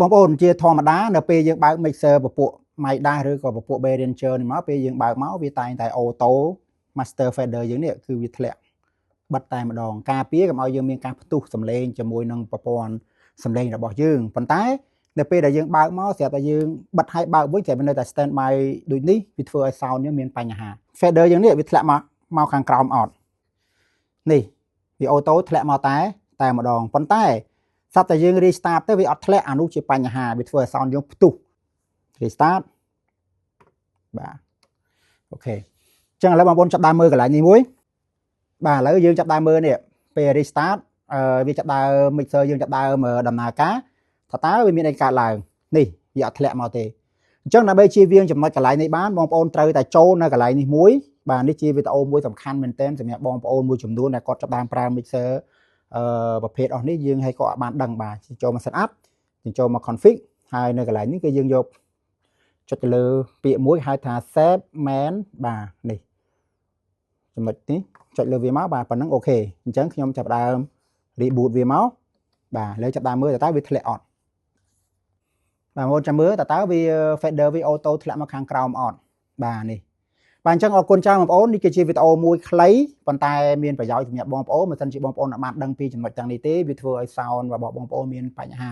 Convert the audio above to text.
បងប្អូនជាធម្មតានៅពេលយើងបើក mixer ពពួក Maida ឬក៏ពពួក Behringer នេះមកពេលយើងបើកមកវាតែងតែ auto master fader យើងនេះគឺវាធ្លាក់បិទតែម្ដងការពារកុំឲ្យយើងមានការផ្ទុះសំឡេងជាមួយនឹងប្រព័ន្ធសំឡេងរបស់យើងប៉ុន្តែនៅពេលដែលយើងបើកមកស្រាប់តែយើងបិទឲ្យបើកវិញតែវានៅតែ stand by ដូចនេះវាធ្វើឲ្យ sound យើងមានបញ្ហា fader យើងនេះវាធ្លាក់មកខាងក្រោមអត់នេះវា auto ធ្លាក់មកតែម្ដងប៉ុន្តែស្រាប់តែយើង restart ទៅវាអត់ធ្លាក់អានោះជាបញ្ហាវាធ្វើឲ្យ sound យើងផ្ទុះ restart បាទអូខេអញ្ចឹងឥឡូវបងប្អូនចាប់ដើមមើលកន្លែងនេះមួយបាទឥឡូវយើងចាប់ដើមមើលនេះពេល restart វាចាប់ដើម mixer យើងចាប់ដើមដំណើរការថាតើវាមានអីកើតឡើងនេះវាអត់ធ្លាក់មកទេអញ្ចឹងដើម្បីជៀសវាងចំណុចកន្លែងនេះបានបងប្អូនត្រូវតែចូលនៅកន្លែងនេះមួយបាទនេះជាវីដេអូមួយសំខាន់មែនទែនសម្រាប់បងប្អូនមួយចំនួនដែលគាត់ចាប់ដើមប្រើ mixer ប្រភេទអស់នេះយើងឲ្យគាត់បានដឹងបាទចូលមក setup ចូលមក config ហើយនៅកន្លែងនេះគឺយើងយកចុចទៅលើពាក្យមួយហៅថា save main បាទនេះចំណុចនេះចុចលើវាមកបាទប៉ុណ្ណឹងអូខេអញ្ចឹងខ្ញុំចាប់ដើម reboot វាមកបាទលើចាប់ដើមមើលតើវាធ្លាក់អត់បាទបងចាំមើលតើវា fader វា auto ធ្លាក់មកខាងក្រោមអត់បាទនេះបាទអញ្ចឹងអរគុណច្រើនបងប្អូននេះគឺជាវីដេអូមួយខ្លីប៉ុន្តែមានប្រយោជន៍សម្រាប់បងប្អូនបើមិនជាបងប្អូនអត់បានដឹងពីចំណុចទាំងនេះទេវាធ្វើឲ្យ sound របស់បងប្អូនមានបញ្ហា